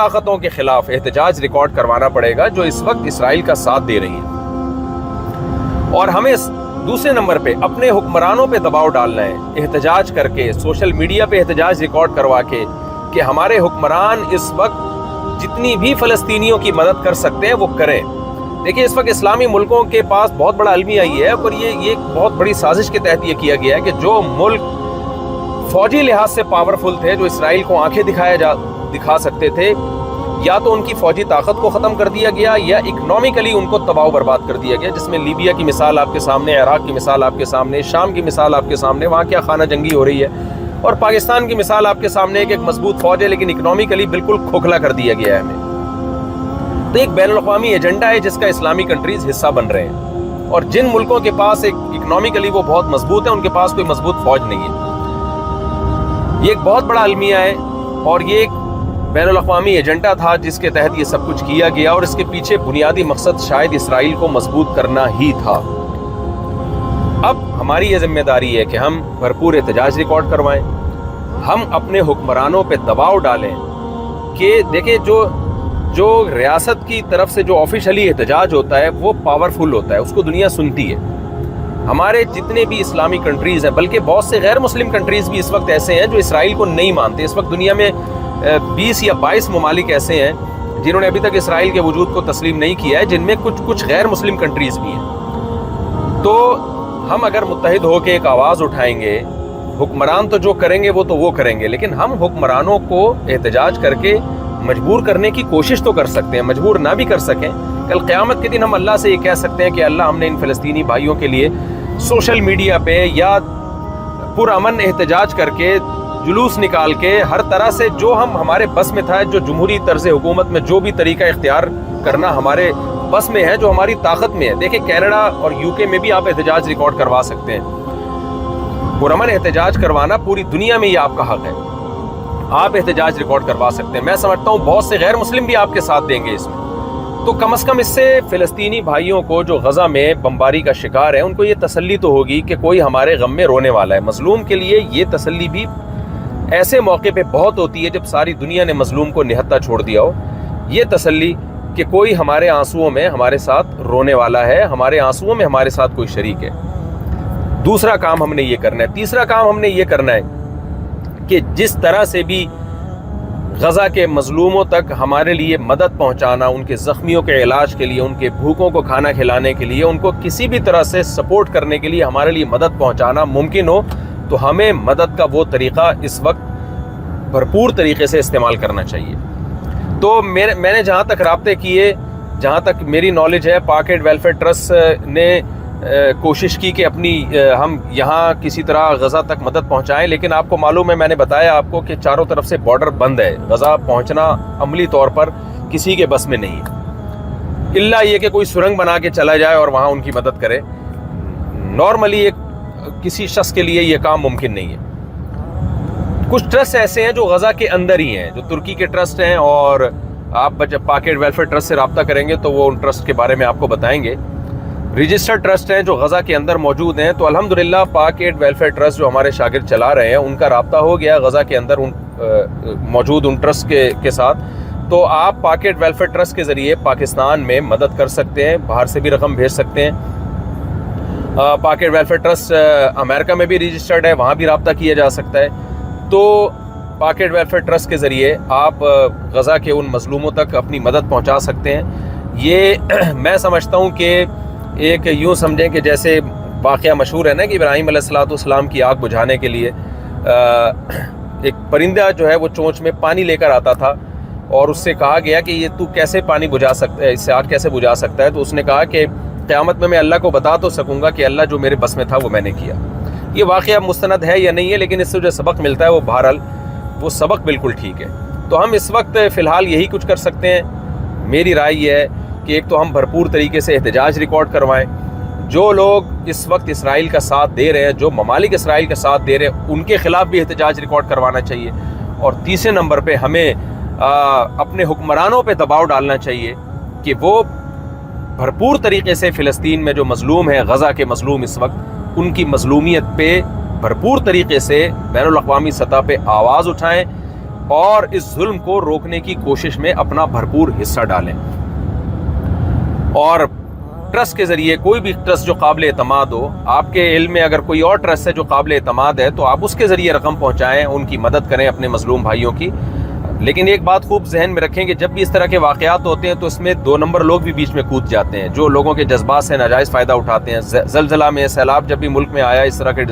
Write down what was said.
طاقتوں کے خلاف احتجاج ریکارڈ کروانا پڑے گا جو اس وقت اسرائیل کا ساتھ دے رہی ہیں، اور ہمیں دوسرے نمبر پہ اپنے حکمرانوں پہ دباؤ ڈالنا ہے، احتجاج کر کے، سوشل میڈیا پہ احتجاج ریکارڈ کروا کے کہ ہمارے حکمران اس وقت جتنی بھی فلسطینیوں کی مدد کر سکتے ہیں وہ کریں۔ دیکھیں اس وقت اسلامی ملکوں کے پاس بہت بڑا المیہ یہ ہے، اور یہ بہت بڑی سازش کے تحت یہ کیا گیا ہے کہ جو ملک فوجی لحاظ سے پاورفل تھے، جو اسرائیل کو آنکھیں دکھا سکتے تھے، یا تو ان کی فوجی طاقت کو ختم کر دیا گیا یا اکنامکلی ان کو تباہ و برباد کر دیا گیا، جس میں لیبیا کی مثال آپ کے سامنے، عراق کی مثال آپ کے سامنے، شام کی مثال آپ کے سامنے، وہاں کیا خانہ جنگی ہو رہی ہے، اور پاکستان کی مثال آپ کے سامنے ایک مضبوط فوج ہے لیکن اکنامکلی بالکل کھوکھلا کر دیا گیا ہے ہمیں۔ تو ایک بین الاقوامی ایجنڈا ہے جس کا اسلامی کنٹریز حصہ بن رہے ہیں، اور جن ملکوں کے پاس اکنامکلی وہ بہت مضبوط ہیں ان کے پاس کوئی مضبوط فوج نہیں ہے۔ یہ ایک بہت بڑا المیہ ہے، اور یہ ایک بین الاقوامی ایجنڈا تھا جس کے تحت یہ سب کچھ کیا گیا، اور اس کے پیچھے بنیادی مقصد شاید اسرائیل کو مضبوط کرنا ہی تھا۔ اب ہماری یہ ذمہ داری ہے کہ ہم بھرپور احتجاج ریکارڈ کروائیں، ہم اپنے حکمرانوں پہ دباؤ ڈالیں کہ دیکھیں جو ریاست کی طرف سے جو آفیشلی احتجاج ہوتا ہے وہ پاورفل ہوتا ہے، اس کو دنیا سنتی ہے۔ ہمارے جتنے بھی اسلامی کنٹریز ہیں، بلکہ بہت سے غیر مسلم کنٹریز بھی اس وقت ایسے ہیں جو اسرائیل کو نہیں مانتے۔ اس وقت دنیا میں 20 یا 22 ممالک ایسے ہیں جنہوں نے ابھی تک اسرائیل کے وجود کو تسلیم نہیں کیا ہے، جن میں کچھ غیر مسلم کنٹریز بھی ہیں۔ تو ہم اگر متحد ہو کے ایک آواز اٹھائیں گے، حکمران تو جو کریں گے وہ کریں گے، لیکن ہم حکمرانوں کو احتجاج کر کے مجبور کرنے کی کوشش تو کر سکتے ہیں، مجبور نہ بھی کر سکیں۔ کل قیامت کے دن ہم اللہ سے یہ کہہ سکتے ہیں کہ اللہ ہم نے ان فلسطینی بھائیوں کے لیے سوشل میڈیا پہ یا پرامن احتجاج کر کے، جلوس نکال کے، ہر طرح سے جو ہمارے بس میں تھا، جو جمہوری طرز حکومت میں جو بھی طریقہ اختیار کرنا ہمارے بس میں ہے، جو ہماری طاقت میں ہے۔ دیکھیں کینیڈا اور UK میں بھی آپ احتجاج ریکارڈ کروا سکتے ہیں۔ پرامن احتجاج کروانا پوری دنیا میں یہ آپ کا حق ہے، آپ احتجاج ریکارڈ کروا سکتے ہیں۔ میں سمجھتا ہوں بہت سے غیر مسلم بھی آپ کے ساتھ دیں گے اس میں۔ تو کم از کم اس سے فلسطینی بھائیوں کو جو غزہ میں بمباری کا شکار ہے، ان کو یہ تسلی تو ہوگی کہ کوئی ہمارے غم میں رونے والا ہے۔ مظلوم کے لیے یہ تسلی بھی ایسے موقع پہ بہت ہوتی ہے جب ساری دنیا نے مظلوم کو نہتا چھوڑ دیا ہو، یہ تسلی کہ کوئی ہمارے آنسوؤں میں ہمارے ساتھ رونے والا ہے، ہمارے آنسوؤں میں ہمارے ساتھ کوئی شریک ہے۔ دوسرا کام ہم نے یہ کرنا ہے۔ تیسرا کام ہم نے یہ کرنا ہے کہ جس طرح سے بھی غزہ کے مظلوموں تک ہمارے لیے مدد پہنچانا، ان کے زخمیوں کے علاج کے لیے، ان کے بھوکوں کو کھانا کھلانے کے لیے، ان کو کسی بھی طرح سے سپورٹ کرنے کے لیے ہمارے لیے مدد پہنچانا ممکن ہو، تو ہمیں مدد کا وہ طریقہ اس وقت بھرپور طریقے سے استعمال کرنا چاہیے۔ تو میں نے جہاں تک رابطے کیے، جہاں تک میری نالج ہے، پاک ایڈ ویلفیئر ٹرسٹ نے کوشش کی کہ ہم یہاں کسی طرح غزہ تک مدد پہنچائیں، لیکن آپ کو معلوم ہے، میں نے بتایا آپ کو کہ چاروں طرف سے بارڈر بند ہے، غزہ پہنچنا عملی طور پر کسی کے بس میں نہیں ہے، الا یہ کہ کوئی سرنگ بنا کے چلا جائے اور وہاں ان کی مدد کرے۔ نارملی کسی شخص کے لیے یہ کام ممکن نہیں ہے۔ کچھ ٹرسٹ ایسے ہیں جو غزہ کے اندر ہی ہیں، جو ترکی کے ٹرسٹ ہیں، اور آپ جب پاک ایڈ ویلفیئر ٹرسٹ سے رابطہ کریں گے تو وہ ان ٹرسٹ کے بارے میں آپ کو بتائیں گے۔ رجسٹرڈ ٹرسٹ ہیں جو غزہ کے اندر موجود ہیں، تو الحمدللہ پاک ایڈ ویلفیئر ٹرسٹ جو ہمارے شاگرد چلا رہے ہیں، ان کا رابطہ ہو گیا غزہ کے اندر موجود ان ٹرسٹ کے ساتھ۔ تو آپ پاک ایڈ ویلفیئر ٹرسٹ کے ذریعے پاکستان میں مدد کر سکتے ہیں، باہر سے بھی رقم بھیج سکتے ہیں۔ پاک ایڈ ویلفیئر ٹرسٹ امریکہ میں بھی رجسٹرڈ ہے، وہاں بھی رابطہ کیا جا سکتا ہے۔ تو پاک ایڈ ویلفیئر ٹرسٹ کے ذریعے آپ غزہ کے ان مظلوموں تک اپنی مدد پہنچا سکتے ہیں۔ یہ میں سمجھتا ہوں کہ ایک یوں سمجھیں کہ جیسے واقعہ مشہور ہے نا کہ ابراہیم علیہ السلام کی آگ بجھانے کے لیے ایک پرندہ جو ہے وہ چونچ میں پانی لے کر آتا تھا، اور اس سے کہا گیا کہ یہ تو کیسے پانی بجھا سکتا ہے، اس سے آگ کیسے بجھا سکتا ہے؟ تو اس نے کہا کہ قیامت میں اللہ کو بتا تو سکوں گا کہ اللہ جو میرے بس میں تھا وہ میں نے کیا۔ یہ واقعہ مستند ہے یا نہیں ہے، لیکن اس سے جو سبق ملتا ہے وہ بہرحال وہ سبق بالکل ٹھیک ہے۔ تو ہم اس وقت فی الحال یہی کچھ کر سکتے ہیں۔ میری رائے یہ ہے کہ ایک تو ہم بھرپور طریقے سے احتجاج ریکارڈ کروائیں، جو لوگ اس وقت اسرائیل کا ساتھ دے رہے ہیں، جو ممالک اسرائیل کا ساتھ دے رہے ہیں، ان کے خلاف بھی احتجاج ریکارڈ کروانا چاہیے۔ اور تیسرے نمبر پہ ہمیں اپنے حکمرانوں پہ دباؤ ڈالنا چاہیے کہ وہ بھرپور طریقے سے فلسطین میں جو مظلوم ہیں، غزہ کے مظلوم اس وقت، ان کی مظلومیت پہ بھرپور طریقے سے بین الاقوامی سطح پہ آواز اٹھائیں، اور اس ظلم کو روکنے کی کوشش میں اپنا بھرپور حصہ ڈالیں. اور ٹرسٹ کے ذریعے کوئی بھی ٹرسٹ جو قابل اعتماد ہو، آپ کے علم میں اگر کوئی اور ٹرسٹ ہے جو قابل اعتماد ہے تو آپ اس کے ذریعے رقم پہنچائیں، ان کی مدد کریں اپنے مظلوم بھائیوں کی. لیکن ایک بات خوب ذہن میں رکھیں کہ جب بھی اس طرح کے واقعات ہوتے ہیں تو اس میں 2 نمبر لوگ بھی بیچ میں کود جاتے ہیں جو لوگوں کے جذبات سے ناجائز فائدہ اٹھاتے ہیں. زلزلہ میں، سیلاب جب بھی ملک میں آیا، اس طرح کے